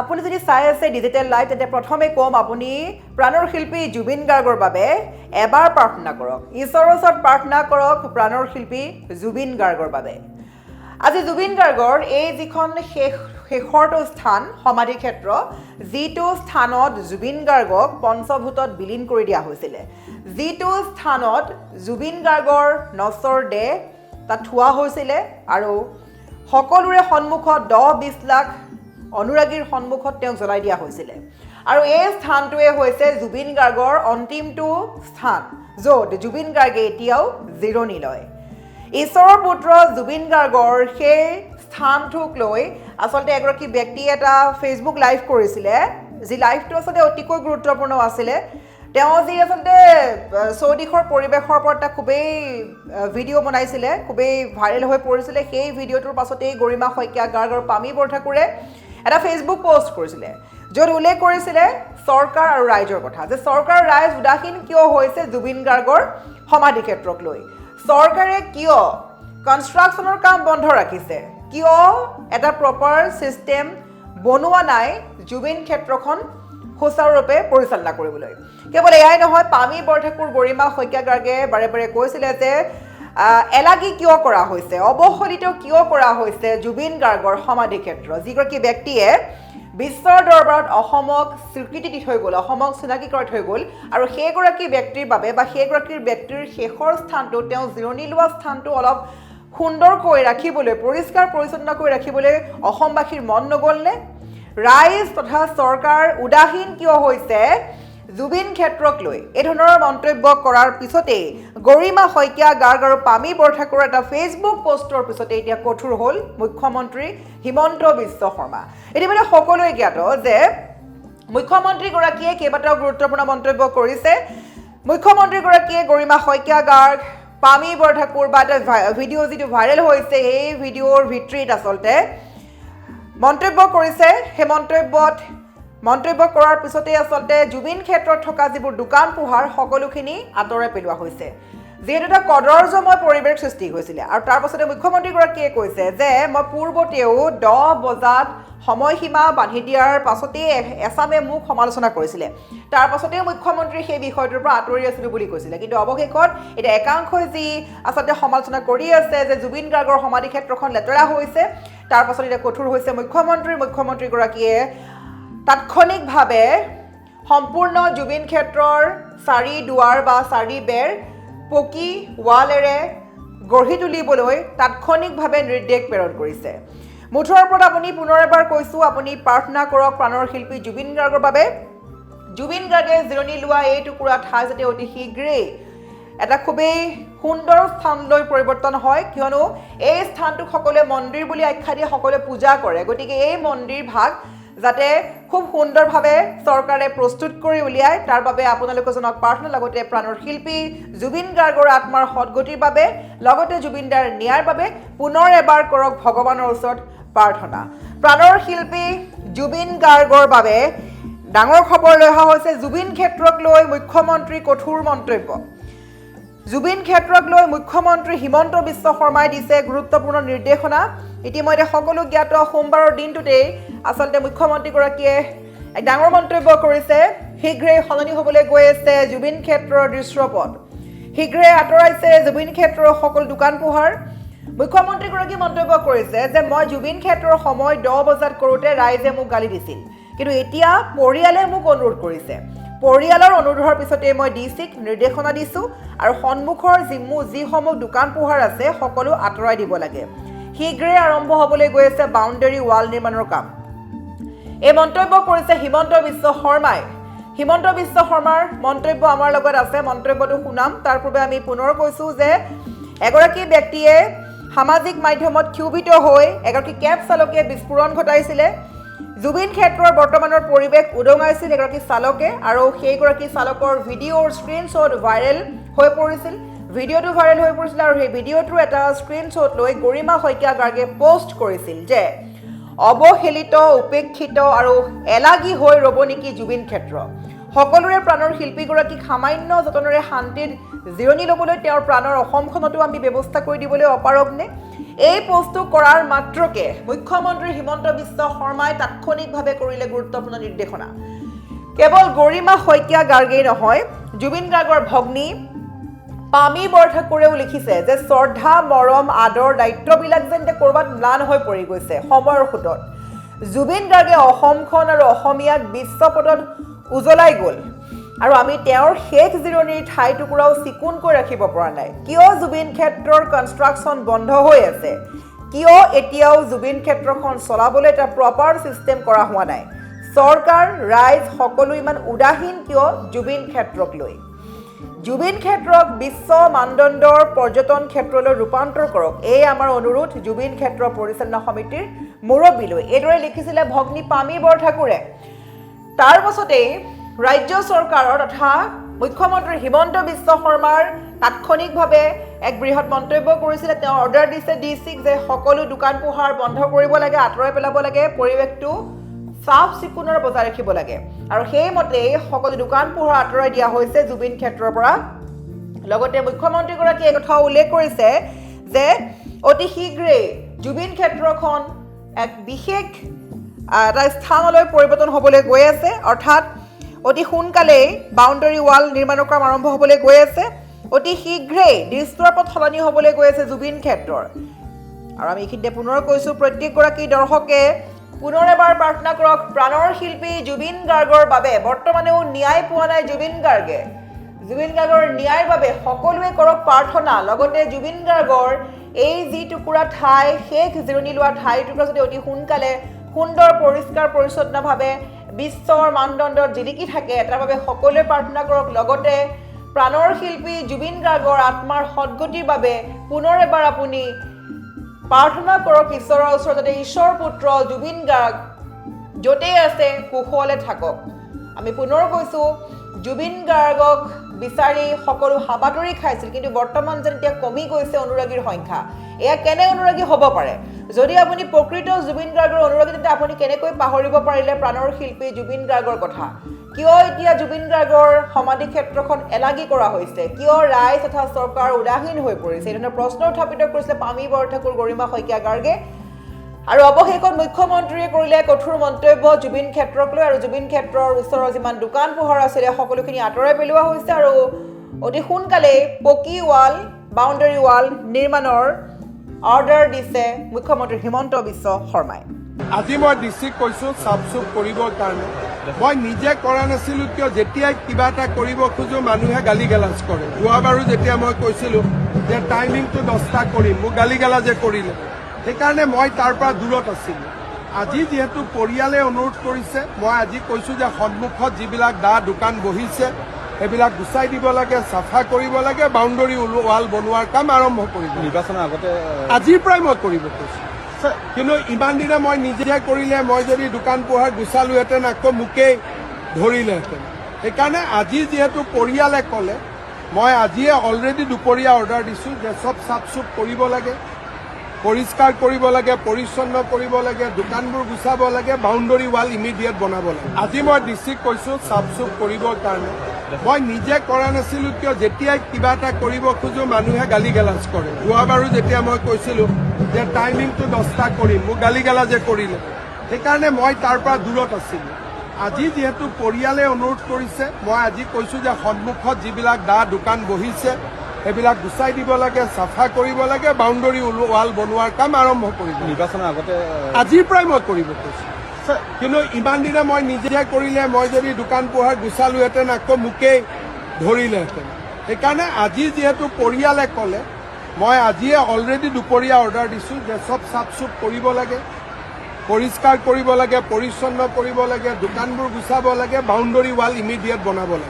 আপুনি যদি চাই আছে ডিজিটেল লাইভ তেন্তে প্ৰথমে কম আপুনি প্ৰাণৰ শিল্পী জুবিন গাৰ্গৰ বাবে এবাৰ প্ৰাৰ্থনা কৰক ঈশ্বৰৰ ওচৰত প্ৰাৰ্থনা কৰক প্ৰাণৰ শিল্পী জুবিন গাৰ্গৰ বাবে আজি জুবিন গাৰ্গৰ এই যিখন শেষৰটো স্থান সমাধি ক্ষেত্ৰ যিটো স্থানত জুবিন গাৰ্গক পঞ্চভূতত বিলীন কৰি দিয়া হৈছিলে যিটো স্থানত জুবিন গাৰ্গৰ নশ্বৰ দেহ তাত থোৱা হৈছিলে আৰু সকলোৰে সন্মুখত 10-20 লাখ অনুৰাগীৰ সন্মুখত তেওঁক জ্বলাই দিয়া হৈছিলে আৰু এই স্থানটোৱে হৈছে জুবিন গাৰ্গৰ অন্তিমটো স্থান য'ত জুবিন গাৰ্গে এতিয়াও জিৰণি লয় ঈশ্বৰৰ পুত্ৰ জুবিন গাৰ্গৰ সেই স্থানটোক লৈ আচলতে এগৰাকী ব্যক্তিয়ে এটা ফেচবুক লাইভ কৰিছিলে যি লাইভটো আচলতে অতিকৈ গুৰুত্বপূৰ্ণ আছিলে তেওঁ যি আচলতে চৌদিশৰ পৰিৱেশৰ ওপৰত এটা খুবেই ভিডিঅ' বনাইছিলে খুবেই ভাইৰেল হৈ পৰিছিলে সেই ভিডিঅ'টোৰ পাছতেই গৰিমা শইকীয়া গাৰ্গ আৰু পামী বৰঠাকুৰে এটা ফেচবুক পোষ্ট কৰিছিলে য'ত উল্লেখ কৰিছিলে চৰকাৰ আৰু ৰাইজৰ কথা যে চৰকাৰ আৰু ৰাইজ উদাসীন কিয় হৈছে জুবিন গাৰ্গৰ সমাধি ক্ষেত্ৰক লৈ চৰকাৰে কিয় কনষ্ট্ৰাকশ্যনৰ কাম বন্ধ ৰাখিছে কিয় এটা প্ৰপাৰ ছিষ্টেম বনোৱা নাই জুবিন ক্ষেত্ৰখন সুচাৰুৰূপে পৰিচালনা কৰিবলৈ কেৱল এয়াই নহয় পামী বৰঠাকুৰ গৰিমা শইকীয়া গাৰ্গে বাৰে বাৰে কৈছিলে যে এলাগী কিয় কৰা হৈছে অৱহেলিত কিয় কৰা হৈছে জুবিন গাৰ্গৰ সমাধি ক্ষেত্ৰ যিগৰাকী ব্যক্তিয়ে বিশ্বৰ দৰবাৰত অসমক স্বীকৃতি দি থৈ গ'ল অসমক চিনাকি কৰি থৈ গ'ল আৰু সেইগৰাকী ব্যক্তিৰ বাবে বা সেইগৰাকীৰ ব্যক্তিৰ শেষৰ স্থানটো তেওঁ জিৰণি লোৱা স্থানটো অলপ সুন্দৰকৈ ৰাখিবলৈ পৰিষ্কাৰ পৰিচ্ছন্ন কৰি ৰাখিবলৈ অসমবাসীৰ মন নগ'লনে ৰাইজ তথা চৰকাৰ উদাসীন কিয় হৈছে জুবিন ক্ষেত্ৰক লৈ এই ধৰণৰ মন্তব্য কৰাৰ পিছতেই গৰিমা শইকীয়া গাৰ্গ আৰু পামী বৰঠাকুৰৰ এটা ফেচবুক পোষ্টৰ পিছতে এতিয়া কঠোৰ হ'ল মুখ্যমন্ত্ৰী হিমন্ত বিশ্ব শৰ্মা ইতিমধ্যে সকলোৱে জ্ঞাত যে মুখ্যমন্ত্ৰীগৰাকীয়ে কেইবাটাও গুৰুত্বপূৰ্ণ মন্তব্য কৰিছে মুখ্যমন্ত্ৰীগৰাকীয়ে গৰিমা শইকীয়া গাৰ্গ পামী বৰঠাকুৰ বা এটা ভিডিঅ' যিটো ভাইৰেল হৈছে এই ভিডিঅ'ৰ ভিত্তিত আচলতে মন্তব্য কৰিছে সেই মন্তব্য কৰাৰ পিছতেই আচলতে জুবিন ক্ষেত্ৰত থকা যিবোৰ দোকান পোহাৰ সকলোখিনি আঁতৰাই পেলোৱা হৈছে যিহেতু এটা কদৰ্যময় পৰিৱেশ সৃষ্টি হৈছিলে আৰু তাৰ পাছতে মুখ্যমন্ত্ৰীগৰাকীয়ে কৈছে যে মই পূৰ্বতেও 10 বজাত সময়সীমা বান্ধি দিয়াৰ পাছতেই এছামে মোক সমালোচনা কৰিছিলে তাৰ পাছতেই মুখ্যমন্ত্ৰী সেই বিষয়টোৰ পৰা আঁতৰি আছিলোঁ বুলি কৈছিলে কিন্তু অৱশেষত এতিয়া একাংশই যি আচলতে সমালোচনা কৰি আছে যে জুবিন গাৰ্গৰ সমাধি ক্ষেত্ৰখন লেতেৰা হৈছে তাৰ পাছত এতিয়া কঠোৰ হৈছে মুখ্যমন্ত্ৰীগৰাকীয়ে তাৎক্ষণিকভাৱে সম্পূৰ্ণ জুবিন ক্ষেত্ৰৰ 4 দুৱাৰ বা 4 বেৰ পকী ৱালেৰে গঢ়ি তুলিবলৈ তাৎক্ষণিকভাৱে নিৰ্দেশ প্ৰেৰণ কৰিছে মুঠৰ ওপৰত আপুনি পুনৰ এবাৰ কৈছোঁ আপুনি প্ৰাৰ্থনা কৰক প্ৰাণৰ শিল্পী জুবিন গাৰ্গৰ বাবে জুবিন গাৰ্গে জিৰণি লোৱা এই টুকুৰা ঠাই যাতে অতি শীঘ্ৰেই এটা খুবেই সুন্দৰ স্থানলৈ পৰিৱৰ্তন হয় কিয়নো এই স্থানটোক সকলোৱে মন্দিৰ বুলি আখ্যা দিয়ে সকলোৱে পূজা কৰে গতিকে এই মন্দিৰ ভাগ যাতে খুব সুন্দৰভাৱে চৰকাৰে প্ৰস্তুত কৰি উলিয়ায় তাৰ বাবে আপোনালোকে জনক প্ৰাৰ্থনা লগতে প্ৰাণৰ শিল্পী জুবিন গাৰ্গৰ আত্মাৰ সদগতিৰ বাবে লগতে জুবিনদাৰ ন্যায়ৰ বাবে পুনৰ এবাৰ কৰক ভগৱানৰ ওচৰত প্ৰাৰ্থনা প্ৰাণৰ শিল্পী জুবিন গাৰ্গৰ বাবে ডাঙৰ খবৰ লৈ অহা হৈছে জুবিন ক্ষেত্ৰক লৈ মুখ্যমন্ত্ৰী কঠোৰ মন্তব্য জুবিন ক্ষেত্ৰক লৈ মুখ্যমন্ত্ৰী হিমন্ত বিশ্ব শৰ্মাই দিছে গুৰুত্বপূৰ্ণ নিৰ্দেশনা ইতিমধ্যে সকলো জ্ঞাত সোমবাৰৰ দিনটোতেই আচলতে মুখ্যমন্ত্ৰীগৰাকীয়ে এক ডাঙৰ মন্তব্য কৰিছে শীঘ্ৰেই সলনি হ'বলৈ গৈ আছে জুবিন ক্ষেত্ৰৰ দৃশ্যপট শীঘ্ৰেই আঁতৰাইছে জুবিন ক্ষেত্ৰৰ সকলো দোকান পোহাৰ মুখ্যমন্ত্ৰীগৰাকীয়ে মন্তব্য কৰিছে যে মই জুবিন ক্ষেত্ৰৰ সময় 10 বজাত কৰোঁতে ৰাইজে মোক গালি দিছিল কিন্তু এতিয়া পৰিয়ালে মোক অনুৰোধ কৰিছে পৰিয়ালৰ অনুৰোধৰ পিছতে মই ডিচিক নিৰ্দেশনা দিছোঁ আৰু সন্মুখৰ যিসমূহ দোকান পোহাৰ আছে সকলো আঁতৰাই দিব লাগে শীঘ্ৰেই আৰম্ভ হ'বলৈ গৈ আছে বাউণ্ডেৰী ৱাল নিৰ্মাণৰ কাম এই মন্তব্য কৰিছে হিমন্ত বিশ্ব শৰ্মাই হিমন্ত বিশ্ব শৰ্মাৰ মন্তব্য আমাৰ লগত আছে মন্তব্যটো শুনাম তাৰ পূৰ্বে আমি পুনৰ কৈছোঁ যে এগৰাকী ব্যক্তিয়ে সামাজিক মাধ্যমত ক্ষোভিত হৈ এগৰাকী কেব চালকে বিস্ফোৰণ ঘটাইছিলে জুবিন ক্ষেত্ৰৰ বৰ্তমানৰ পৰিৱেশ উদঙাইছিল এগৰাকী চালকে আৰু সেইগৰাকী চালকৰ ভিডিঅ'ৰ স্ক্ৰীনশ্বট ভাইৰেল হৈ পৰিছিল ভিডিঅ'টো ভাইৰেল হৈ পৰিছিল আৰু সেই ভিডিঅ'টোৰ এটা স্ক্ৰীনশ্বট লৈ গৰিমা শইকীয়া গাৰ্গে পোষ্ট কৰিছিল যে অৱহেলিত উপেক্ষিত আৰু এলাগী হৈ ৰ'ব নেকি জুবিন ক্ষেত্ৰ সকলোৰে প্ৰাণৰ শিল্পীগৰাকীক সামান্য যতনেৰে শান্তিত জিৰণি ল'বলৈ তেওঁৰ প্ৰাণৰ অসমখনতো আমি ব্যৱস্থা কৰি দিবলৈ অপাৰগনে এই পোষ্টটো কৰাৰ মাত্ৰকে মুখ্যমন্ত্ৰী হিমন্ত বিশ্ব শৰ্মাই তাৎক্ষণিকভাৱে কৰিলে গুৰুত্বপূৰ্ণ নিৰ্দেশনা কেৱল গৰিমা শইকীয়া গাৰ্গেই নহয় জুবিন গাৰ্গৰ ভগ্নী পামী বৰঠাকুৰেও লিখিছে যে শ্ৰদ্ধা মৰম আদৰ দায়িত্ববিলাক যেন ক'ৰবাত ম্লান হৈ পৰি গৈছে সময়ৰ সোঁতত জুবিন গাৰ্গে অসমখন আৰু অসমীয়াক বিশ্বপটত উজ্বলাই গ'ল আৰু আমি তেওঁৰ শেষ জিৰণিৰ ঠাই টুকুৰাও চিকুণকৈ ৰাখিব পৰা নাই কিয় জুবিন ক্ষেত্ৰৰ কনষ্ট্ৰাকশ্যন বন্ধ হৈ আছে কিয় এতিয়াও জুবিন ক্ষেত্ৰখন চলাবলৈ এটা প্ৰপাৰ ছিষ্টেম কৰা হোৱা নাই চৰকাৰ ৰাইজ সকলো ইমান উদাসীন কিয় জুবিন ক্ষেত্ৰক লৈ জুবিন ক্ষেত্ৰক বিশ্ব মানদণ্ডৰ পৰ্যটন ক্ষেত্ৰলৈ ৰূপান্তৰ কৰক এই আমাৰ অনুৰোধ জুবিন ক্ষেত্ৰ পৰিচালনা সমিতিৰ মুৰব্বীলৈ এইদৰে লিখিছিলে ভগ্নী পামী বৰঠাকুৰে তাৰ পাছতেই ৰাজ্য চৰকাৰৰ তথা মুখ্যমন্ত্ৰী হিমন্ত বিশ্ব শৰ্মাৰ তাৎক্ষণিকভাৱে এক বৃহৎ মন্তব্য কৰিছিলে তেওঁ অৰ্ডাৰ দিছে ডিচিক যে সকলো দোকান পোহাৰ বন্ধ কৰিব লাগে আঁতৰাই পেলাব লাগে পৰিৱেশটো চাফ চিকুণৰ বজাই ৰাখিব লাগে আৰু সেইমতেই সকলো দোকান পোহাৰ আঁতৰাই দিয়া হৈছে জুবিন ক্ষেত্ৰৰ পৰা লগতে মুখ্যমন্ত্ৰীগৰাকীয়ে এই কথা উল্লেখ কৰিছে যে অতি শীঘ্ৰেই জুবিন ক্ষেত্ৰখন এক বিশেষ এটা স্থানলৈ পৰিৱৰ্তন হ'বলৈ গৈ আছে অৰ্থাৎ অতি সোনকালেই বাউণ্ডাৰী ৱাল নিৰ্মাণৰ কাম আৰম্ভ হ'বলৈ গৈ আছে অতি শীঘ্ৰেই দৃশ্যৰ পথ সলনি হ'বলৈ গৈ আছে জুবিন ক্ষেত্ৰৰ আৰু আমি এইখিনিতে পুনৰ কৈছোঁ প্ৰত্যেকগৰাকী দৰ্শকে পুনৰ এবাৰ প্ৰাৰ্থনা কৰক প্ৰাণৰ শিল্পী জুবিন গাৰ্গৰ বাবে বৰ্তমানেও ন্যায় পোৱা নাই জুবিন গাৰ্গৰ ন্যায়ৰ বাবে সকলোৱে কৰক প্ৰাৰ্থনা লগতে জুবিন গাৰ্গৰ এই যি টুকুৰা ঠাই শেষ জিৰণি লোৱা ঠাই টুকুৰা যদি অতি সোনকালে সুন্দৰ পৰিষ্কাৰ পৰিচ্ছন্নভাৱে বিশ্বৰ মানদণ্ডত জিলিকি থাকে তাৰ বাবে সকলোৱে প্ৰাৰ্থনা কৰক লগতে প্ৰাণৰ শিল্পী জুবিন গাৰ্গৰ আত্মাৰ সদ্গতিৰ বাবে পুনৰ এবাৰ আপুনি প্ৰাৰ্থনা কৰক ঈশ্বৰৰ ওচৰত যাতে ঈশ্বৰ পুত্ৰ জুবিন গাৰ্গ য'তেই আছে কুশলে থাকক আমি পুনৰ কৈছোঁ জুবিন গাৰ্গক বিচাৰি সকলো হাবাতৰি খাইছিল কিন্তু বৰ্তমান যেন এতিয়া কমি গৈছে অনুৰাগীৰ সংখ্যা এয়া কেনে অনুৰাগী হ'ব পাৰে যদি আপুনি প্ৰকৃত জুবিন গাৰ্গৰ অনুৰাগী তেতিয়া আপুনি কেনেকৈ পাহৰিব পাৰিলে প্ৰাণৰ শিল্পী জুবিন গাৰ্গৰ কথা কিয় এতিয়া জুবিন গাৰ্গৰ সমাধি ক্ষেত্ৰখন এলাগী কৰা হৈছে কিয় ৰাইজ তথা চৰকাৰ উদাসীন হৈ পৰিছে এই ধৰণৰ প্ৰশ্ন উত্থাপিত কৰিছিলে পামী বৰঠাকুৰ গৰিমা শইকীয়া গাৰ্গে আৰু অৱশেষত মুখ্যমন্ত্ৰীয়ে কৰিলে কঠোৰ মন্তব্য জুবিন ক্ষেত্ৰক লৈ আৰু জুবিন ক্ষেত্ৰৰ ওচৰৰ যিমান দোকান পোহাৰ আছিলে সকলোখিনি আঁতৰাই পেলোৱা হৈছে আৰু অতি সোনকালেই পকী ৱাল বাউণ্ডাৰী ৱাল নিৰ্মাণৰ অৰ্ডাৰ দিছে মুখ্যমন্ত্ৰী হিমন্ত বিশ্ব শৰ্মাই আজি মই ডিচিক কৈছোঁ চাফ চুফ কৰিবৰ কাৰণে মই নিজে কৰা নাছিলোঁ কিয় যেতিয়াই কিবা এটা কৰিব খোজোঁ মানুহে গালি গালাজ কৰে যোৱাবাৰো যেতিয়া মই কৈছিলোঁ যে টাইমিংটো 10টা কৰিম মোক গালি গালাজে কৰিলে সেইকাৰণে মই তাৰ পৰা দূৰত আছিলোঁ আজি যিহেতু পৰিয়ালে অনুৰোধ কৰিছে মই আজি কৈছোঁ যে সন্মুখত যিবিলাক দোকান বহিছে সেইবিলাক গুচাই দিব লাগে চাফা কৰিব লাগে বাউণ্ডাৰী ৱাল বনোৱাৰ কাম আৰম্ভ কৰিব নিৰ্বাচনৰ আগতে আজিৰ পৰাই মই কৰিব কৈছোঁ কিন্তু ইমান দিনে মই নিজে কৰিলে মই যদি দোকান পোহাৰ গুচালোহেঁতেন আকৌ মোকেই ধৰিলেহেঁতেন সেইকাৰণে আজি যিহেতু পৰিয়ালে ক'লে মই আজিয়ে অলৰেডি দুপৰীয়া অৰ্ডাৰ দিছোঁ যে চব চাফ চুফ কৰিব লাগে পৰিষ্কাৰ কৰিব লাগে পৰিচ্ছন্ন কৰিব লাগে দোকানবোৰ গুচাব লাগে বাউণ্ডাৰী ৱাল ইমিডিয়েট বনাব লাগে আজি মই ডিচিক কৈছোঁ চাফ চুফ কৰিবৰ কাৰণে মই নিজে কৰা নাছিলোঁ কিয় যেতিয়াই কিবা এটা কৰিব খোজোঁ মানুহে গালি গালাজ কৰে যোৱাবাৰো যেতিয়া মই কৈছিলোঁ যে টাইমিংটো 10টা কৰিম মোক গালি গালাজে কৰিলে সেইকাৰণে মই তাৰ পৰা দূৰত আছিলোঁ আজি যিহেতু পৰিয়ালে অনুৰোধ কৰিছে মই আজি কৈছোঁ যে সন্মুখত যিবিলাক দোকান বহিছে সেইবিলাক গুচাই দিব লাগে চাফা কৰিব লাগে বাউণ্ডাৰী ৱাল বনোৱাৰ কাম আৰম্ভ কৰিব নিৰ্বাচনৰ আগতে আজিৰ পৰাই মই কৰিব কৈছোঁ কিন্তু ইমান দিনে মই নিজে কৰিলে মই যদি দোকান পোহাৰ গুচালোহেঁতেন আকৌ মোকেই ধৰিলেহেঁতেন সেইকাৰণে আজি যিহেতু পৰিয়ালে ক'লে মই আজিয়ে অলৰেডি দুপৰীয়া অৰ্ডাৰ দিছোঁ যে চব চাফ চুফ কৰিব লাগে পৰিষ্কাৰ কৰিব লাগে পৰিচ্ছন্ন কৰিব লাগে দোকানবোৰ গুচাব লাগে বাউণ্ডাৰী ৱাল ইমিডিয়েট বনাব লাগে